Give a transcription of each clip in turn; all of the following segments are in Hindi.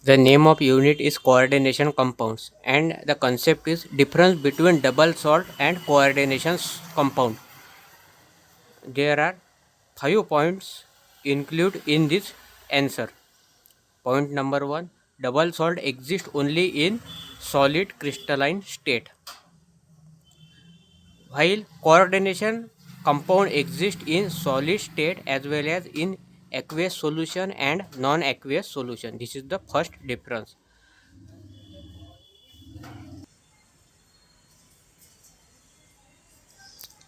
The name of unit is coordination compounds, and the concept is difference between double salt and coordination compound. There are 5 points included in this answer. Point number 1, double salt exists only in solid crystalline state, while coordination compound exists in solid state as well as in aqueous solution and non-aqueous solution. This is the first difference.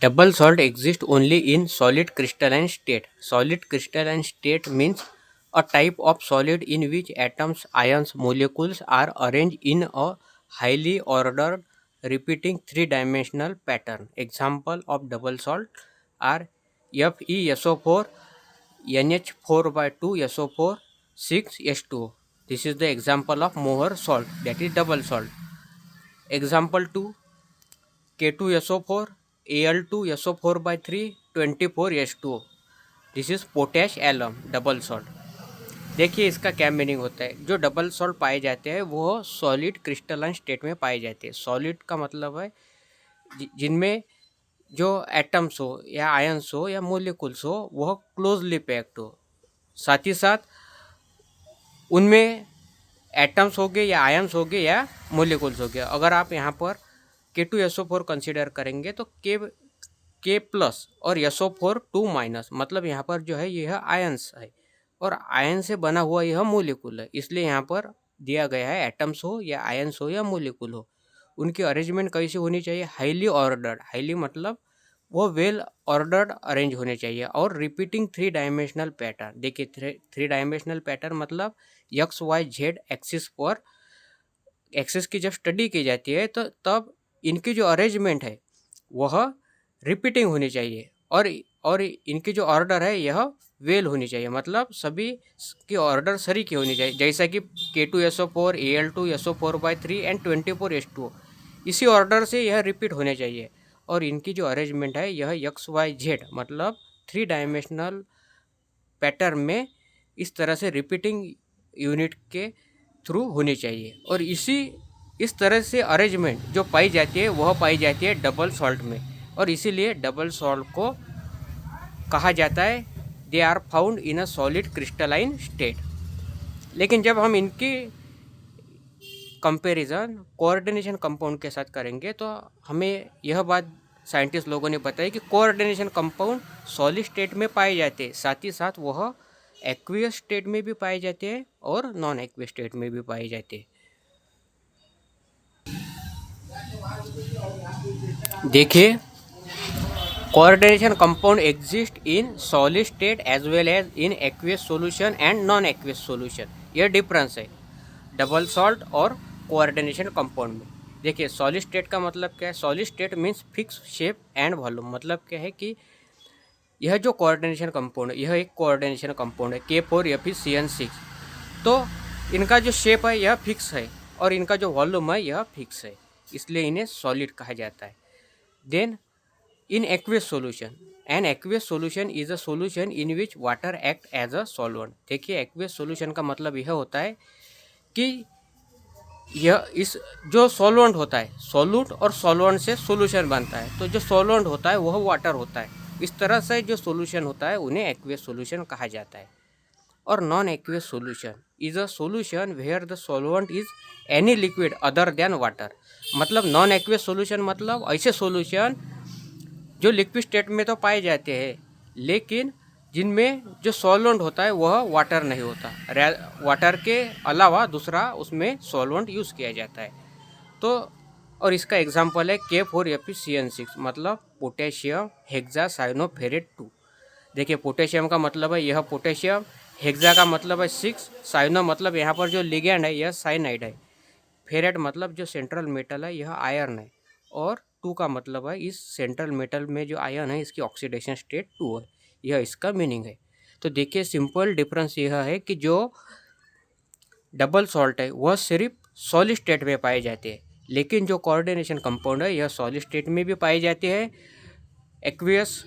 Double salt exists only in solid crystalline state. Solid crystalline state means a type of solid in which atoms, ions, molecules are arranged in a highly ordered repeating three-dimensional pattern. Example of double salt are FeSO4, NH4 by 2 SO4, 6 H2O. This is the example of Mohr salt, that is double salt. Example 2, K2SO4, Al2SO4 by 3, 24H2O. This is potash alum double salt. देखिए इसका क्या मीनिंग होता है. जो डबल सॉल्ट पाए जाते हैं वो सॉलिड क्रिस्टलाइन स्टेट में पाए जाते हैं. सॉलिड का मतलब है जिनमें जो एटम्स हो या आयंस हो या मोलिकुल्स हो वह क्लोजली पैक्ड हो. साथ ही साथ उनमें एटम्स हो गए या आयंस हो गए या मोलिकुल्स हो गए. अगर आप यहाँ पर K2SO4 कंसिडर करेंगे तो के प्लस और SO4 2 माइनस, मतलब यहाँ पर जो है यह आयंस है और आयन से बना हुआ यह मोलिकुल है. इसलिए यहाँ पर दिया गया है एटम्स हो या आयंस हो या मोलिकुल हो, उनकी अरेंजमेंट कैसी होनी चाहिए. Highly ordered. हाईली मतलब वो वेल ऑर्डर्ड अरेंज होने चाहिए और रिपीटिंग थ्री डायमेंशनल पैटर्न. देखिए थ्री डायमेंशनल पैटर्न मतलब XYZ एक्सिस पर एक्सिस की जब स्टडी की जाती है तो तब इनकी जो अरेंजमेंट है वह रिपीटिंग होनी चाहिए और इनकी जो ऑर्डर है यह वेल होनी चाहिए, मतलब सभी की ऑर्डर सरी की होनी चाहिए. जैसा कि K2SO4, Al2SO4/3 एंड 24H2O, इसी ऑर्डर से यह रिपीट होने चाहिए. और इनकी जो अरेंजमेंट है यह XYZ मतलब थ्री डायमेंशनल पैटर्न में इस तरह से रिपीटिंग यूनिट के थ्रू होनी चाहिए. और इस तरह से अरेंजमेंट जो पाई जाती है वह पाई जाती है डबल सॉल्ट में, और इसीलिए डबल सॉल्ट को कहा जाता है they are found in a solid crystalline state. लेकिन जब हम इनकी कंपैरिजन कोऑर्डिनेशन कंपाउंड के साथ करेंगे तो हमें यह बात साइंटिस्ट लोगों ने बताई कि कोऑर्डिनेशन कंपाउंड सॉलिड स्टेट में पाए जाते हैं, साथ ही साथ वह एक्वियस स्टेट में भी पाए जाते हैं और नॉन एक्वियस स्टेट में भी पाए जाते हैं. देखिए coordination compound exist in solid state as well as in aqueous solution and non aqueous solution. यह डिफरेंस है डबल सॉल्ट और कोऑर्डिनेशन कंपाउंड में. देखिए सॉलिड स्टेट का मतलब क्या है. Solid state means fix shape and volume. मतलब क्या है कि यह जो कोऑर्डिनेशन कंपाउंड है यह एक कोऑर्डिनेशन कंपाउंड है K4FeCN6. तो इनका जो शेप है यह फिक्स है और इनका जो वॉल्यूम है यह फिक्स है, इसलिए इन्हें सॉलिड कहा जाता है. Then in aqueous solution, an aqueous solution is a solution in which water act as a solvent. देखिए aqueous solution का मतलब यह होता है कि यह इस जो सॉल्वेंट होता है, सॉल्यूट और सॉल्वेंट से सॉल्यूशन बनता है, तो जो सॉल्वेंट होता है वह वाटर होता है. इस तरह से जो सॉल्यूशन होता है उन्हें एक्वियस सॉल्यूशन कहा जाता है. और non aqueous solution is a solution where the solvent is any liquid other than water. मतलब नॉन एक्वियस सॉल्यूशन मतलब ऐसे सॉल्यूशन जो लिक्विड स्टेट में तो पाए जाते हैं लेकिन जिनमें जो सॉल्वेंट होता है वह वाटर नहीं होता. वाटर के अलावा दूसरा उसमें सॉल्वेंट यूज़ किया जाता है. तो और इसका एग्जांपल है K4FeCN6 मतलब पोटेशियम हेक्सासाइनोफेरेट 2. देखिए पोटेशियम का मतलब है यह पोटेशियम, हेक्सा का मतलब है 6, साइनो मतलब यहाँ पर जो लिगेंड है यह साइनाइड है, फेरेट मतलब जो सेंट्रल मेटल है यह आयरन है, और 2 का मतलब है इस सेंट्रल मेटल में जो आयन है इसकी ऑक्सीडेशन स्टेट 2 है. यह इसका मीनिंग है. तो देखिए सिंपल डिफरेंस यह है कि जो डबल सॉल्ट है वह सिर्फ सॉलिड स्टेट में पाए जाते हैं, लेकिन जो कोऑर्डिनेशन कंपाउंड है यह सॉलिड स्टेट में भी पाए जाते हैं, एक्वियस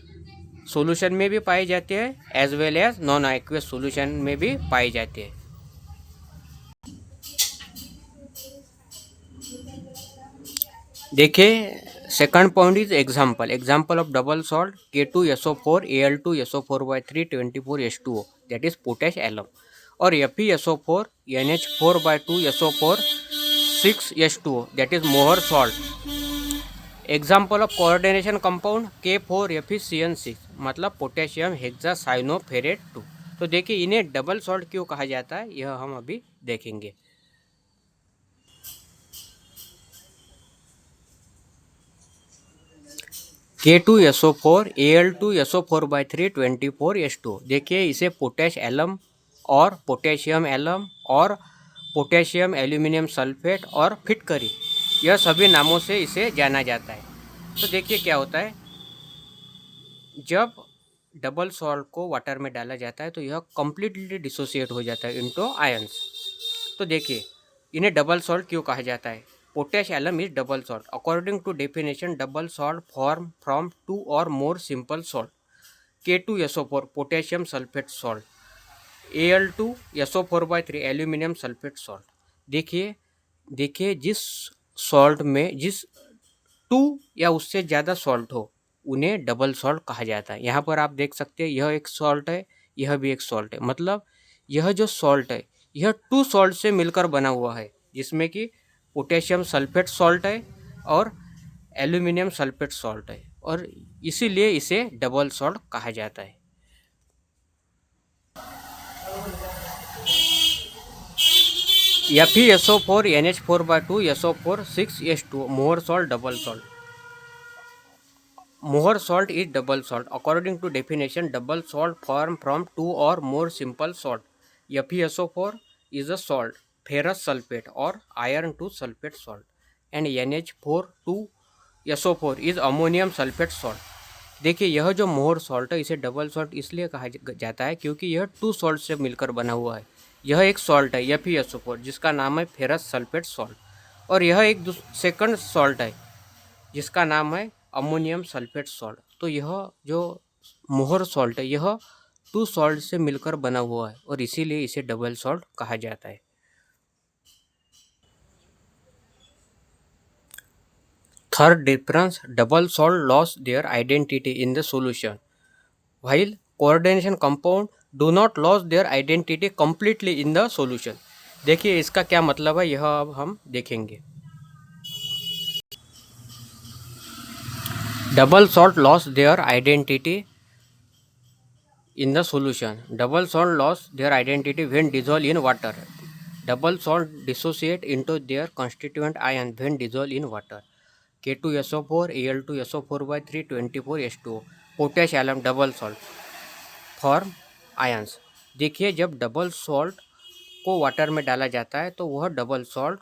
सॉल्यूशन में भी पाए जाते हैं as well as non aqueous solution में भी पाए जाते हैं. देखिए second point is example of double salt K2SO4 Al2SO4/3 24H2O that is potash alum, और FeSO4 NH4/2SO4 6H2O that is Mohr salt. Example of coordination compound K4FeCN6 मतलब पोटेशियम हेक्सासाइनोफेरेट 2। तो देखिए इन्हें डबल सॉल्ट क्यों कहा जाता है यह हम अभी देखेंगे। K2SO4 Al2SO4/3 24H2O देखिए इसे पोटेश एलम और पोटेशियम एलम और पोटेशियम एल्यूमिनियम सल्फेट और फिटकरी, यह सभी नामों से इसे जाना जाता है। तो देखिए क्या होता है, जब डबल सॉल्ट को वाटर में डाला जाता है तो यह कम्प्लीटली डिसोसिएट हो जाता है इनटू आयंस। तो देखिए इन्हें डबल सॉल्ट क्यों कहा जाता है। Potash alum is double salt according to definition double salt form from two और more simple salt. K2SO4 potassium sulphate salt, Al2SO4/3 aluminium sulphate salt. देखिए जिस सॉल्ट में जिस टू या उससे ज़्यादा सॉल्ट हो उन्हें डबल सॉल्ट कहा जाता है। यहाँ पर आप देख सकते हैं यह एक सॉल्ट है, यह भी एक सॉल्ट है, मतलब यह जो सॉल्ट है यह टू सॉल्ट से मिलकर बना हुआ है, जिसमें कि पोटेशियम सल्फेट सॉल्ट है और एल्यूमिनियम सल्फेट सॉल्ट है, और इसीलिए इसे डबल सॉल्ट कहा जाता है। FeSO4 NH4/2SO4 6H2O मोहर salt double salt. Mohr salt is double salt. According to definition, double salt form from two or more simple salt. FeSO4 is a salt, ferrous sulfate or iron 2 sulfate salt, and NH4 2SO4 is ammonium sulfate salt. देखिए यह जो मोहर सॉल्ट है इसे डबल सॉल्ट इसलिए कहा जाता है क्योंकि यह टू सॉल्ट से मिलकर बना हुआ है। यह एक सॉल्ट है FeSO4 जिसका नाम है फेरस सल्फेट सॉल्ट, और यह एक सेकंड सॉल्ट है जिसका नाम है अमोनियम सल्फेट सॉल्ट। तो यह जो मोहर सॉल्ट है यह टू सॉल्ट से मिलकर बना हुआ है और इसीलिए इसे डबल सॉल्ट कहा जाता है। Third difference, double salt loss their identity in the solution while coordination compound do not loss their identity completely in the solution. देखिए इसका क्या मतलब है यह अब हम देखेंगे। Double salt loss their identity in the solution. Double salt lost their identity when dissolved in water. Double salt dissociate into their constituent ion when dissolved in water. K2SO4 Al2SO4/3 24H2O potash alum double salt form ions. देखिए जब डबल सॉल्ट को वाटर में डाला जाता है तो वह डबल सॉल्ट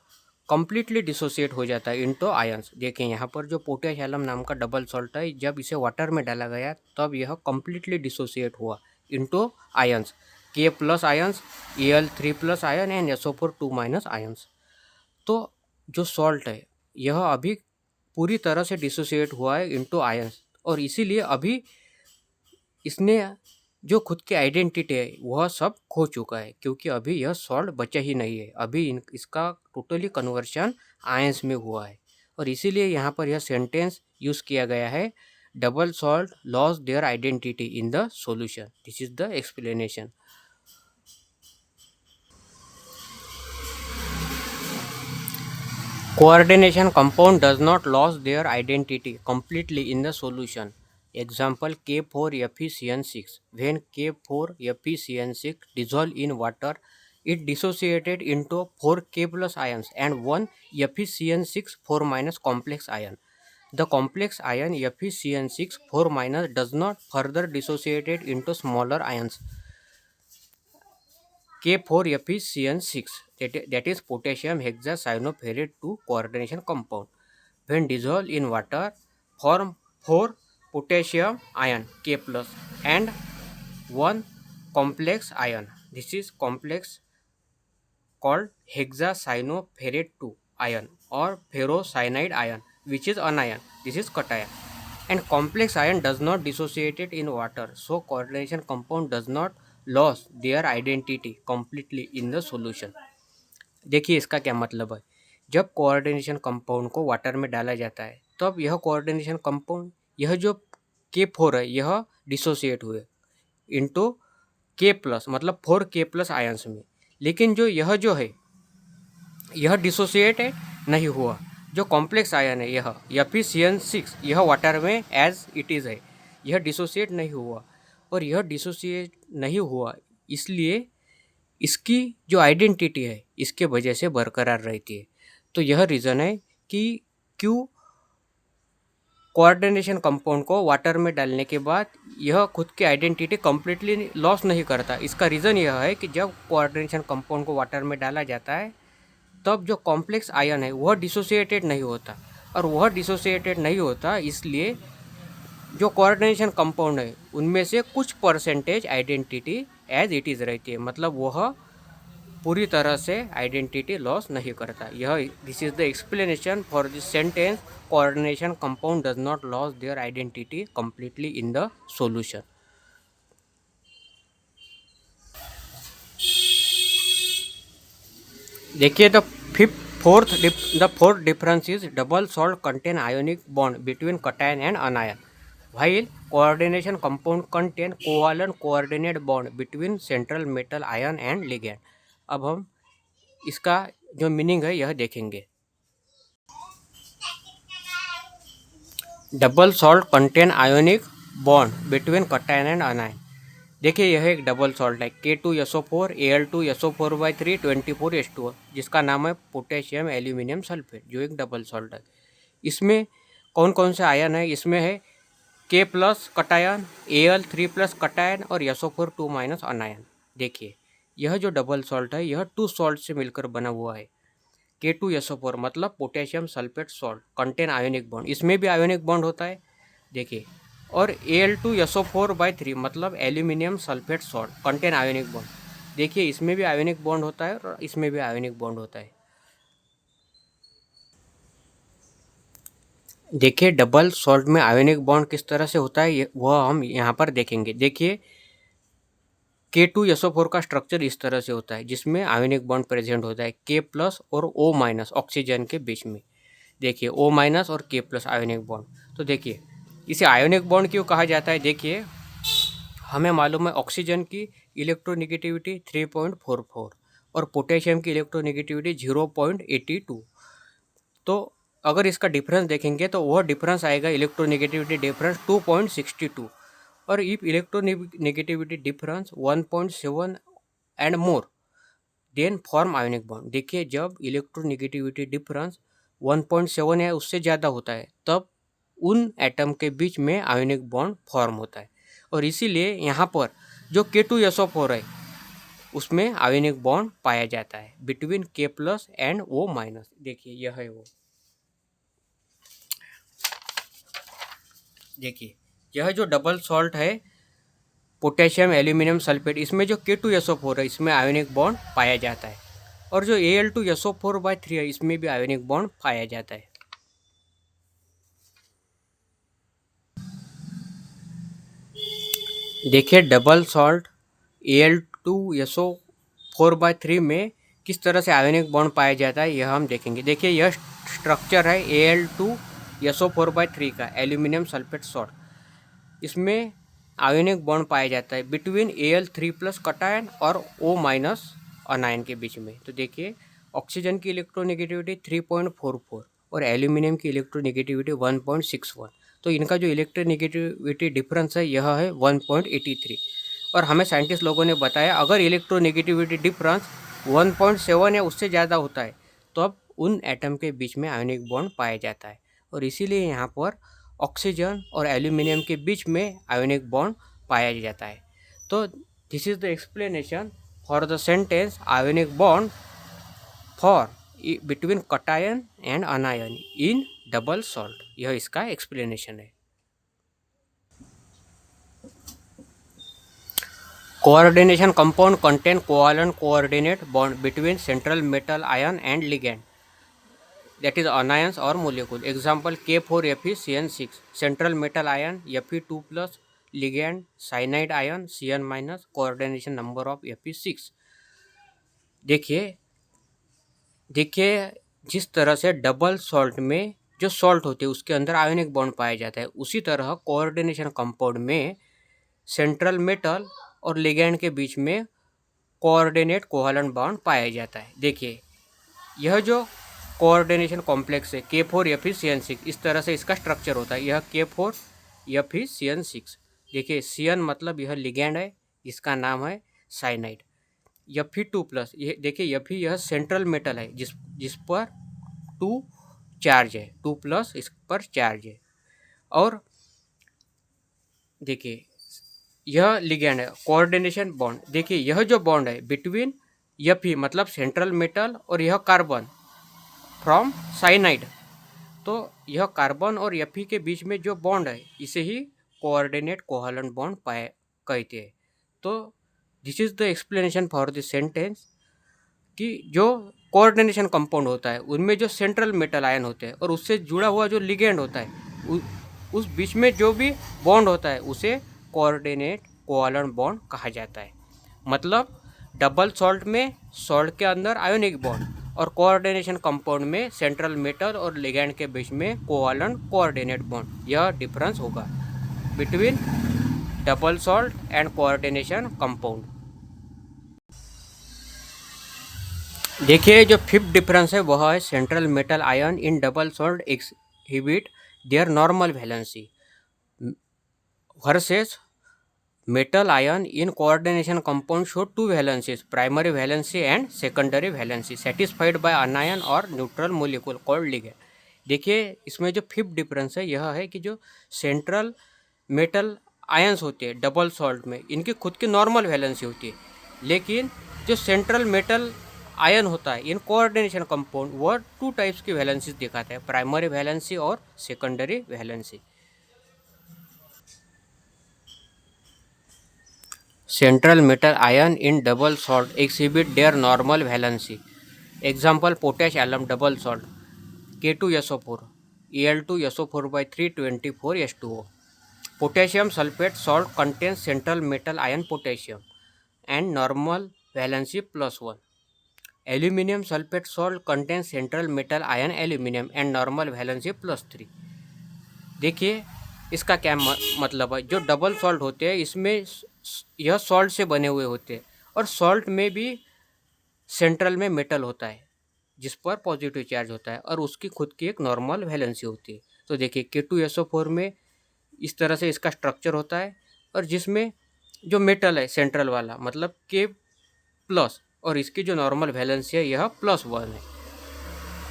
कम्प्लीटली डिसोसिएट हो जाता है इनटू आयंस। देखिए यहाँ पर जो पोटेश एलम नाम का डबल सॉल्ट है जब इसे वाटर में डाला गया तब यह कम्प्लीटली डिसोसिएट हुआ into ions, K+ ions, Al3+ ion and SO4 2- ions. तो जो सॉल्ट है यह अभी पूरी तरह से डिसोसिएट हुआ है इनटू आयंस, और इसीलिए अभी इसने जो खुद की आइडेंटिटी है वह सब खो चुका है क्योंकि अभी यह सॉल्ट बचा ही नहीं है, अभी इसका टोटली कन्वर्शन आयंस में हुआ है, और इसीलिए यहाँ पर यह सेंटेंस यूज़ किया गया है double salt loss their identity in the solution. This is the explanation. Coordination compound does not lose their identity completely in the solution. Example K4FeCN6. When K4FeCN6 dissolved in water, it dissociated into 4K+ ions and one FeCN6 4- complex ion. The complex ion FeCN6 4- does not further dissociated into smaller ions K4FeCN6 that is potassium hexacyanoferrate 2 coordination compound. When dissolved in water, form 4 potassium ion K+ and one complex ion. This is complex called hexacyanoferrate 2 ion or ferrocyanide ion, which is anion. This is cation. And complex ion does not dissociate it in water, so coordination compound does not lose their identity completely in the solution. देखिए इसका क्या मतलब है, जब कोऑर्डिनेशन कंपाउंड को वाटर में डाला जाता है तब यह कोऑर्डिनेशन कंपाउंड, यह जो K4 है, यह डिसोसिएट हुए इनटू K+ मतलब 4K+ आयंस में। लेकिन जो है यह डिसोसिएट नहीं हुआ। जो कॉम्प्लेक्स आयन है यह FeCN6, यह वाटर में एज इट इज़ है, यह डिसोसिएट नहीं हुआ। और यह डिसोसिएट नहीं हुआ इसलिए इसकी जो आइडेंटिटी है इसके वजह से बरकरार रहती है। तो यह रीज़न है कि क्यों कोऑर्डिनेशन कंपाउंड को वाटर में डालने के बाद यह खुद की आइडेंटिटी कम्प्लीटली लॉस नहीं करता। इसका रीज़न यह है कि जब कोऑर्डिनेशन कंपाउंड को वाटर में डाला जाता है तब जो कॉम्प्लेक्स आयन है वह डिसोसिएटेड नहीं होता, और वह डिसोसिएटेड नहीं होता इसलिए जो कोऑर्डिनेशन कंपाउंड है उनमें से कुछ percentage identity as it is रहती है, मतलब वह पूरी तरह से आइडेंटिटी लॉस नहीं करता। यह this is the explanation for this sentence, coordination compound does not loss their identity completely in the solution. देखिए the fourth difference is double salt contain ionic bond between cation and anion, while coordination compound contain covalent coordinate bond between central metal ion and ligand। अब हम इसका जो मीनिंग है यह देखेंगे। Double salt contain ionic bond between cation and अनायन। देखिए यह एक डबल सॉल्ट है K2SO4 Al2SO4/3 24H2O, जिसका नाम है पोटेशियम एल्यूमिनियम सल्फेट, जो एक डबल सॉल्ट है। इसमें कौन कौन से आयन है? इसमें है K+ कटायन, Al3+ कटायन और SO4 2- अनायन। देखिए यह जो डबल सॉल्ट है यह 2 सॉल्ट से मिलकर बना हुआ है। K2SO4 मतलब potassium sulphate salt contain ionic bond, इसमें भी आयोनिक बॉन्ड होता है देखिए। और Al2SO4/3 मतलब aluminium sulphate salt contain ionic bond, देखिए इसमें भी आयोनिक बॉन्ड होता है और इसमें भी आयोनिक बॉन्ड होता है। देखिए डबल सॉल्ट में आयोनिक बॉन्ड किस तरह से होता है वह हम यहाँ पर देखेंगे। देखिए K2SO4 का स्ट्रक्चर इस तरह से होता है जिसमें आयोनिक बॉन्ड प्रेजेंट होता है K+ और O- ऑक्सीजन के बीच में। देखिए O- और K+ आयोनिक बॉन्ड। तो देखिए इसे आयोनिक बॉन्ड क्यों कहा जाता है? देखिए हमें मालूम है ऑक्सीजन की इलेक्ट्रोनेगेटिविटी 3.44 और पोटेशियम की इलेक्ट्रोनेगेटिविटी 0.82। तो अगर इसका डिफरेंस देखेंगे तो वह डिफरेंस आएगा इलेक्ट्रोनेगेटिविटी डिफरेंस 2.62, और if electronegativity difference 1.7 and more than form ionic bond. देखिए जब इलेक्ट्रोनेगेटिविटी डिफरेंस 1.7 या उससे ज़्यादा होता है तब उन एटम के बीच में आयोनिक बॉन्ड फॉर्म होता है, और इसीलिए यहाँ पर जो K2SO4 है उसमें आयोनिक बॉन्ड पाया जाता है बिटवीन K+ एंड O-। देखिए यह है वो, देखिए यह जो डबल सॉल्ट है पोटेशियम एल्यूमिनियम सल्फेट, इसमें जो K2SO4 है इसमें आयोनिक बॉन्ड पाया जाता है, और जो Al2SO4/3 है इसमें भी आयोनिक बॉन्ड पाया जाता है। देखिए डबल सॉल्ट Al2SO4/3 में किस तरह से आयोनिक बॉन्ड पाया जाता है यह हम देखेंगे। देखिए यह स्ट्रक्चर है Al2SO4/3 का एल्यूमिनियम सल्फेट सॉल्ट, इसमें आयोनिक बॉन्ड पाया जाता है बिटवीन Al3+ कटायन और O- अनायन के बीच में। तो देखिए ऑक्सीजन की इलेक्ट्रोनेगेटिविटी 3.44 और एल्यूमिनियम की इलेक्ट्रोनेगेटिविटी 1.61, तो इनका जो इलेक्ट्रोनेगेटिविटी डिफरेंस है यह है 1.83। और हमें साइंटिस्ट लोगों ने बताया अगर इलेक्ट्रोनेगेटिविटी डिफरेंस 1.7 या उससे ज़्यादा होता है तो अब उन एटम के बीच में आयोनिक बॉन्ड पाया जाता है, और इसीलिए यहाँ पर ऑक्सीजन और एल्यूमिनियम के बीच में आयोनिक बॉन्ड पाया जाता है। तो this is the explanation for the sentence ionic bond for between cation and अनायन in double salt, यह इसका एक्सप्लेनेशन है। Coordination compound contain covalent coordinate bond between central metal ion and ligand, that is anions or molecule. Example K4FeCN6 central metal ion, Fe2+, ligand cyanide ion Cn-, coordination number of Fe6। देखिए देखिए जिस तरह से डबल सॉल्ट में जो सॉल्ट होते हैं उसके अंदर आयोनिक बॉन्ड पाया जाता है, उसी तरह कोऑर्डिनेशन कंपाउंड में सेंट्रल मेटल और लिगैंड के बीच में कोऑर्डिनेट कोवैलेंट बॉन्ड पाया जाता है। देखिए यह जो कोऑर्डिनेशन कॉम्प्लेक्स है K4Fe CN6, इस तरह से इसका स्ट्रक्चर होता है। यह K4Fe CN6। देखिए CN मतलब यह लिगैंड है, इसका नाम है साइनाइड। Fe2+, ये देखिए Fe यह सेंट्रल मेटल है जिस पर 2 चार्ज है, 2+ इस पर चार्ज है। और देखिए यह लिगैंड है, कोऑर्डिनेशन बॉन्ड। देखिए यह जो बॉन्ड है बिटवीन Fe मतलब सेंट्रल मेटल और यह कार्बन फ्रॉम साइनाइड, तो यह कार्बन और Fe के बीच में जो बॉन्ड है इसे ही कोऑर्डिनेट कोवैलेंट बॉन्ड पाए कहते हैं। तो this is the explanation for this sentence कि जो कोऑर्डिनेशन कंपाउंड होता है उनमें जो सेंट्रल मेटल आयन होते हैं और उससे जुड़ा हुआ जो लिगेंड होता है उस बीच में जो भी बॉन्ड होता है उसे कोऑर्डिनेट कोवैलेंट बॉन्ड कहा जाता है। मतलब डबल सॉल्ट में सॉल्ट के अंदर आयोनिक बॉन्ड और कोऑर्डिनेशन कंपाउंड में सेंट्रल मेटल और लिगैंड के बीच में कोवैलेंट कोऑर्डिनेट बॉन्ड। यह डिफरेंस होगा between double salt and coordination compound. देखिए जो फिफ्थ डिफरेंस है वह है central metal ion in double salt exhibit their normal valency versus metal ion in coordination compound show two valencies, primary valency and secondary valency satisfied by anion or neutral molecule called ligand। देखिए इसमें जो फिफ्थ डिफरेंस है यह है कि जो सेंट्रल मेटल आयंस होते हैं डबल सॉल्ट में इनकी खुद की नॉर्मल वैलेंसी होती है, लेकिन जो सेंट्रल मेटल आयन होता है इन कोऑर्डिनेशन कंपाउंड वह 2 टाइप्स की वैलेंसीज दिखाता है, प्राइमरी वैलेंसी और secondary valency. Central metal ion in double salt exhibit their normal valency. Example potash alum double salt K2SO4 Al2SO4 by 324H2O. Potassium sulfate salt contains central metal ion potassium and normal valency +1. Aluminium sulfate salt contains central metal ion aluminium and normal valency +3। देखिए इसका क्या मतलब है, जो डबल सॉल्ट होते हैं इसमें यह सॉल्ट से बने हुए होते हैं और सॉल्ट में भी सेंट्रल में मेटल होता है जिस पर पॉजिटिव चार्ज होता है और उसकी खुद की एक नॉर्मल वैलेंसी होती है। तो देखिए K2SO4 में इस तरह से इसका स्ट्रक्चर होता है और जिसमें जो मेटल है सेंट्रल वाला मतलब K+ और इसकी जो नॉर्मल वैलेंसी है यह +1 है।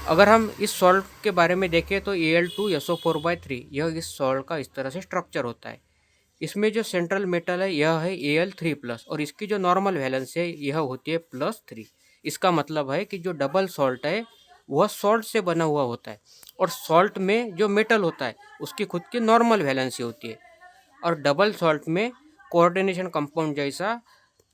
अगर हम इस सॉल्ट के बारे में देखें तो Al2SO4/3 यह इस सॉल्ट का इस तरह से स्ट्रक्चर होता है। इसमें जो सेंट्रल मेटल है यह है Al3+ और इसकी जो नॉर्मल वैलेंस है यह होती है +3। इसका मतलब है कि जो डबल सॉल्ट है वह सॉल्ट से बना हुआ होता है और सॉल्ट में जो मेटल होता है उसकी खुद की नॉर्मल वैलेंसी होती है और डबल सॉल्ट में कोऑर्डिनेशन कंपाउंड जैसा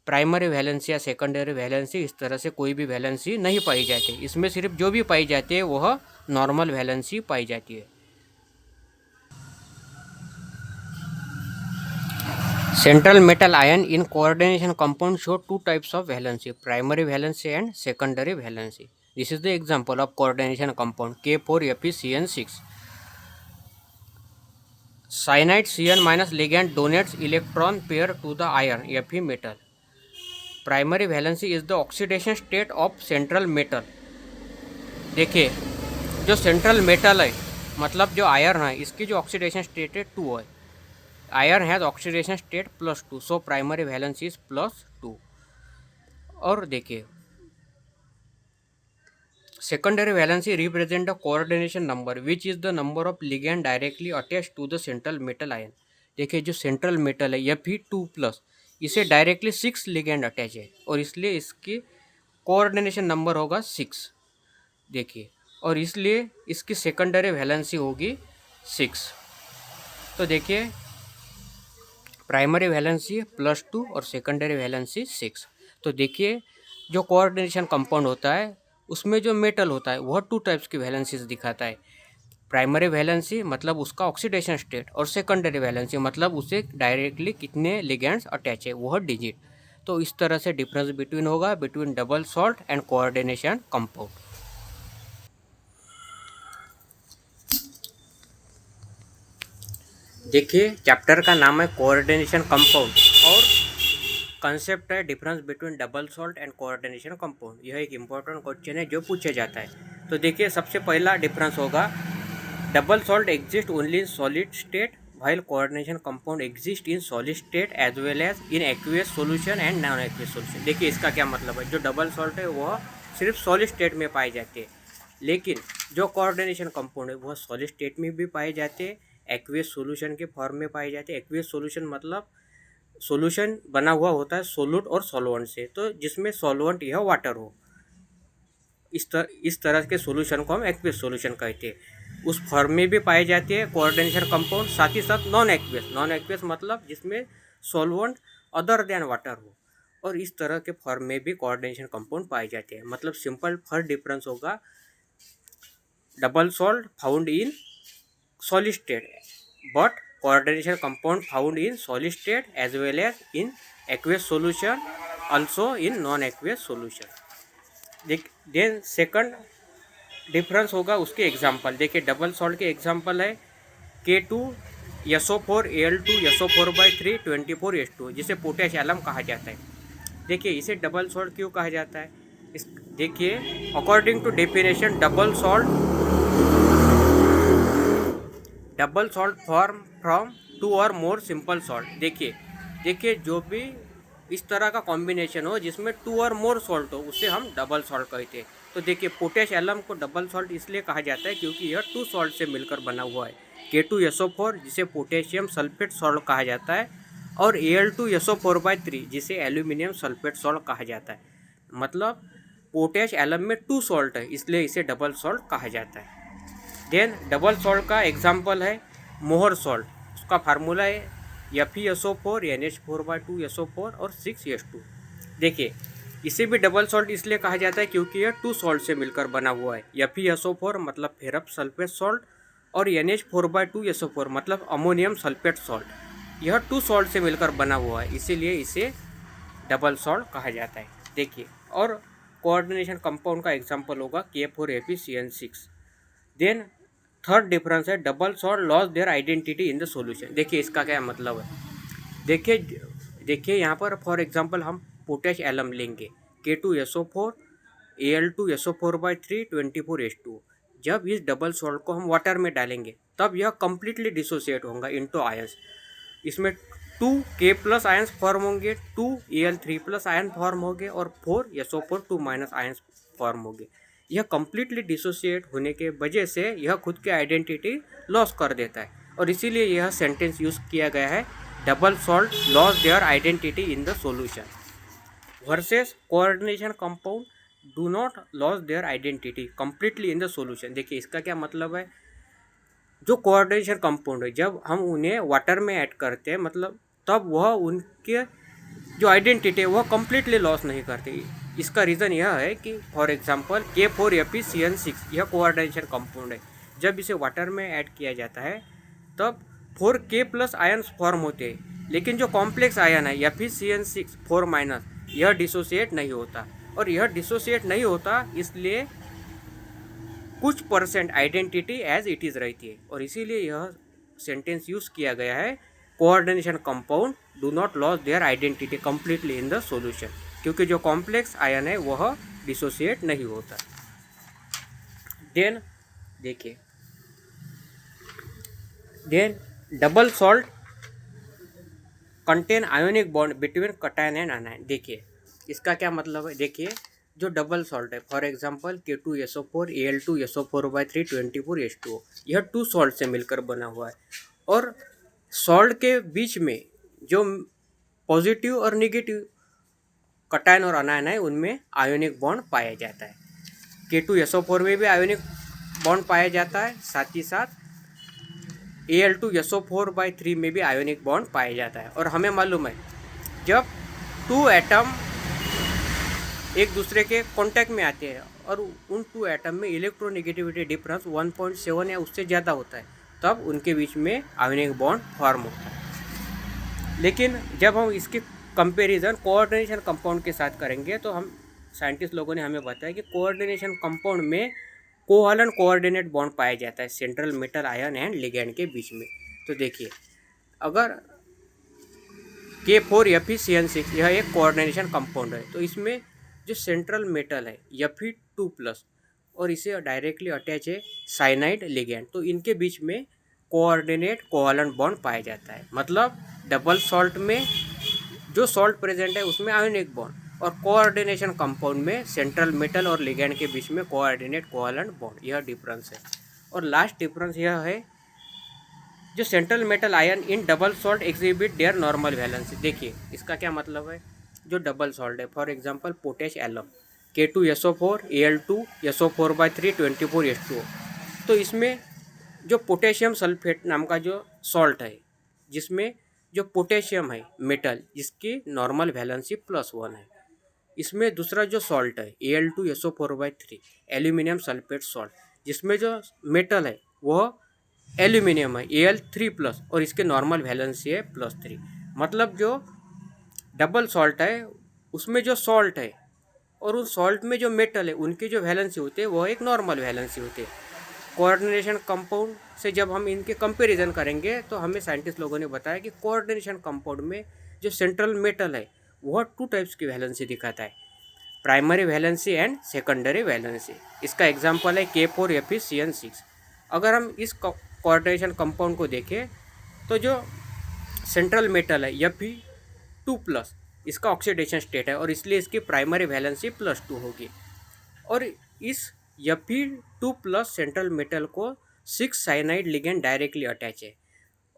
प्राइमरी वैलेंसी या सेकेंडरी वैलेंसी इस तरह से कोई भी वैलेंसी नहीं पाई जाती। इसमें सिर्फ जो भी पाई जाती है वह नॉर्मल वैलेंसी पाई जाती है। Central metal ion in coordination compound show 2 types of valency, primary valency and secondary valency. This is the example of coordination compound K4FeCN6. Cyanide Cn minus ligand donates electron pair to the iron Fe metal. Primary valency is the oxidation state of central metal. देखिए जो सेंट्रल मेटल है मतलब जो आयरन है इसकी जो ऑक्सीडेशन स्टेट है 2 है। Iron has oxidation state +2, so primary valency is +2। और देखिए secondary valency represent the coordination number which is the number of ligand directly attach to the central metal ion. देखिए जो सेंट्रल मेटल है Fe2+ इसे डायरेक्टली 6 लिगैंड अटैच है और इसलिए इसकी कोऑर्डिनेशन नंबर होगा 6। देखिए और इसलिए इसकी सेकेंडरी वैलेंसी होगी 6। तो देखिए प्राइमरी वैलेंसी +2 और सेकेंडरी वैलेंसी 6। तो देखिए जो कोऑर्डिनेशन कंपाउंड होता है उसमें जो मेटल होता है वह 2 टाइप्स की वैलेंसीज दिखाता है। प्राइमरी वैलेंसी मतलब उसका ऑक्सीडेशन स्टेट और सेकेंडरी वैलेंसी मतलब उसे डायरेक्टली कितने लिगैंड्स अटैच है वह डिजिट। तो इस तरह से डिफरेंस बिटवीन होगा between double salt and coordination compound. देखिए चैप्टर का नाम है कोऑर्डिनेशन कंपाउंड और कंसेप्ट है difference between double salt and coordination compound. यह एक इम्पोर्टेंट क्वेश्चन है जो पूछा जाता है। तो देखिए सबसे पहला डिफरेंस होगा double salt exist only in solid state while coordination compound exist in solid state as well as in aqueous solution and non aqueous solution। देखिए इसका क्या मतलब है, जो डबल सॉल्ट है वह सिर्फ सॉलिड स्टेट में पाए जाते हैं, लेकिन जो कोऑर्डिनेशन कंपाउंड है वह सॉलिड स्टेट में भी पाए जाते हैं, एक्वियस सॉल्यूशन के फॉर्म में पाए जाते हैं। एक्वियस सॉल्यूशन मतलब सॉल्यूशन बना हुआ होता है सोलूट और सॉल्वेंट से, तो जिसमें सॉल्वेंट यह वाटर हो, इस तरह के सॉल्यूशन को हम एक्वियस सॉल्यूशन कहते हैं। उस फॉर्म में भी पाए जाते हैं कोऑर्डिनेशन कंपाउंड। साथ ही साथ नॉन एक्वियस मतलब जिसमें सॉल्वेंट अदर देन वाटर हो, और इस तरह के फॉर्म में भी कोऑर्डिनेशन कंपाउंड पाए जाते हैं। मतलब सिंपल फर्स्ट डिफरेंस होगा double salt found in solid state but coordination compound found in solid state as well as in aqueous solution, also in non aqueous solution। Then second difference होगा उसके एग्जांपल। देखिए डबल सॉल्ट के एग्जांपल है K2SO4Al2SO4/3 24H2 जिसे पोटेश एलम कहा जाता है। देखिए इसे डबल सॉल्ट क्यों कहा जाता है, इस देखिए according to definition double salt form from two और मोर सिंपल सॉल्ट। देखिए जो भी इस तरह का कॉम्बिनेशन हो जिसमें टू और मोर सॉल्ट हो उसे हम डबल सॉल्ट कहते हैं। तो देखिए पोटेश एलम को डबल सॉल्ट इसलिए कहा जाता है क्योंकि यह टू सॉल्ट से मिलकर बना हुआ है। K2SO4 जिसे पोटेशियम सल्फेट सॉल्ट कहा जाता है, और Al2SO4/3 जिसे एल्यूमिनियम सल्फेट सॉल्ट कहा जाता है। मतलब पोटेश एलम में टू सॉल्ट है इसलिए इसे डबल सॉल्ट कहा जाता है। देन डबल सॉल्ट का एग्जांपल है मोहर सॉल्ट। उसका फार्मूला है FeSO4 NH4/2SO4 और 6H2। देखिए इसे भी डबल सॉल्ट इसलिए कहा जाता है क्योंकि यह टू सॉल्ट से मिलकर बना हुआ है। FeSO4 मतलब फेरस सल्फेट सॉल्ट और NH4/2SO4 मतलब अमोनियम सल्फेट सॉल्ट। यह टू सॉल्ट से मिलकर बना हुआ है, इसीलिए इसे डबल सॉल्ट कहा जाता है। देखिए और कोऑर्डिनेशन कंपाउंड का एग्जांपल होगा K4FeCN6। देन थर्ड डिफरेंस है double salt loss their identity in the solution. देखिए इसका क्या मतलब है, देखिए यहाँ पर फॉर एग्जांपल हम पोटेश एलम लेंगे K2SO4 Al2SO4/3 24H2। जब इस डबल सॉल्ट को हम वाटर में डालेंगे तब यह कम्प्लीटली डिसोसिएट होगा इनटू आयंस। इसमें 2K+ आयंस फॉर्म होंगे, 2Al3+ आयन फॉर्म होंगे और 4SO4 2- आयंस फॉर्म होंगे। यह कम्प्लीटली डिसोसिएट होने के वजह से यह खुद की आइडेंटिटी लॉस कर देता है, और इसीलिए यह सेंटेंस यूज़ किया गया है double salt loss their identity in the solution versus coordination compound do not loss their identity completely in the solution. देखिए इसका क्या मतलब है, जो कोऑर्डिनेशन कंपाउंड है जब हम उन्हें वाटर में ऐड करते हैं मतलब तब वह उनके जो आइडेंटिटी है वह कम्प्लीटली लॉस नहीं करते। इसका रीज़न यह है कि फॉर एग्जांपल K4FeCN6 यह कोऑर्डिनेशन कंपाउंड है। जब इसे वाटर में ऐड किया जाता है तब 4K+ आयन्स फॉर्म होते हैं, लेकिन जो कॉम्प्लेक्स आयन है FeCN6 4- यह डिसोसिएट नहीं होता, और यह डिसोसिएट नहीं होता इसलिए कुछ percent identity as it is रहती है, और इसीलिए यह सेंटेंस यूज़ किया गया है coordination compound do not loss their identity completely in the solution, क्योंकि जो कॉम्प्लेक्स आयन है वह डिसोसिएट नहीं होता। देखिए double salt contain ionic bond between cation and anion. देखिए इसका क्या मतलब है, देखिए जो डबल सॉल्ट है for example K2SO4 Al2SO4/3 24H2O यह टू सॉल्ट से मिलकर बना हुआ है, और सॉल्ट के बीच में जो पॉजिटिव और नेगेटिव कटायन और अनायन है उनमें आयोनिक बॉन्ड पाया जाता है। K2SO4 में भी आयोनिक बॉन्ड पाया जाता है, साथ ही साथ Al2SO4/3 में भी आयोनिक बॉन्ड पाया जाता है। और हमें मालूम है जब टू एटम एक दूसरे के कांटेक्ट में आते हैं और उन टू एटम में इलेक्ट्रोनेगेटिविटी डिफरेंस 1.7 या उससे ज़्यादा होता है तब उनके बीच में आयोनिक बॉन्ड फॉर्म होता है। लेकिन जब हम इसके कंपैरिजन कोऑर्डिनेशन कंपाउंड के साथ करेंगे तो हम साइंटिस्ट लोगों ने हमें बताया कि कोऑर्डिनेशन कंपाउंड में कोवैलेंट कोऑर्डिनेट बॉन्ड पाया जाता है central metal ion and ligand के बीच में। तो देखिए अगर K4Fe यह एक कोऑर्डिनेशन कंपाउंड है, तो इसमें जो सेंट्रल मेटल है Fe2+ और इसे डायरेक्टली अटैच है साइनाइड लिगैंड, तो इनके बीच में कोऑर्डिनेट कोवैलेंट बॉन्ड पाया जाता है। मतलब डबल सॉल्ट में जो सॉल्ट प्रेजेंट है उसमें आयोनिक बॉन्ड, और कोऑर्डिनेशन कंपाउंड में सेंट्रल मेटल और लिगैंड के बीच में कोऑर्डिनेट कोवैलेंट बॉन्ड, यह डिफरेंस है। और लास्ट डिफरेंस यह है, जो central metal ion in double salt exhibit their normal valency. देखिए इसका क्या मतलब है, जो डबल सॉल्ट है for example potash alum K2SO4 Al2SO4/3 24H2O, तो इसमें जो पोटेशियम सल्फेट नाम का जो सॉल्ट है, जिसमें जो पोटेशियम है मेटल, जिसकी नॉर्मल वैलेंसी +1 है। इसमें दूसरा जो सॉल्ट है Al2SO4/3 एल्यूमिनियम सल्फेट सॉल्ट, जिसमें जो मेटल है वह एल्यूमिनियम है Al3+, और इसके नॉर्मल वैलेंसी है +3। मतलब जो डबल सॉल्ट है उसमें जो सॉल्ट है और उस सॉल्ट में जो मेटल है उनकी जो वैलेंसी होती है वह एक नॉर्मल वैलेंसी होती है। कोऑर्डिनेशन कंपाउंड से जब हम इनके कंपैरिजन करेंगे तो हमें साइंटिस्ट लोगों ने बताया कि कोऑर्डिनेशन कंपाउंड में जो सेंट्रल मेटल है वह 2 टाइप्स की वैलेंसी दिखाता है, primary valency and secondary valency. इसका एग्जांपल है K4Fe6। अगर हम इस कोऑर्डिनेशन कंपाउंड को देखें तो जो सेंट्रल मेटल है Fe2+, इसका ऑक्सीडेशन स्टेट है और इसलिए इसकी प्राइमरी वैलेंसी +2 होगी। और इस Fe2+ सेंट्रल मेटल को 6 साइनाइड लिगेंड डायरेक्टली अटैच है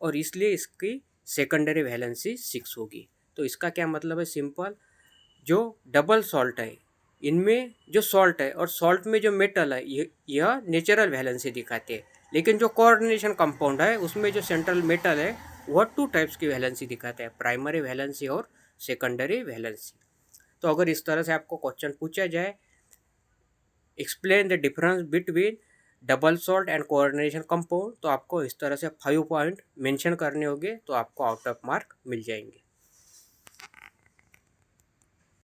और इसलिए इसकी सेकेंडरी वैलेंसी 6 होगी। तो इसका क्या मतलब है, सिंपल, जो डबल सॉल्ट है इनमें जो सॉल्ट है और सॉल्ट में जो मेटल है यह नेचुरल वैलेंसी दिखाते हैं, लेकिन जो कोऑर्डिनेशन कंपाउंड है उसमें जो सेंट्रल मेटल है वह 2 टाइप्स की वैलेंसी दिखाता है, प्राइमरी वैलेंसी और सेकेंडरी वैलेंसी। तो अगर इस तरह से आपको क्वेश्चन पूछा जाए, explain the difference between double salt and coordination compound, तो आपको इस तरह से 5 पॉइंट मेंशन करने होंगे, तो आपको आउट ऑफ मार्क मिल जाएंगे।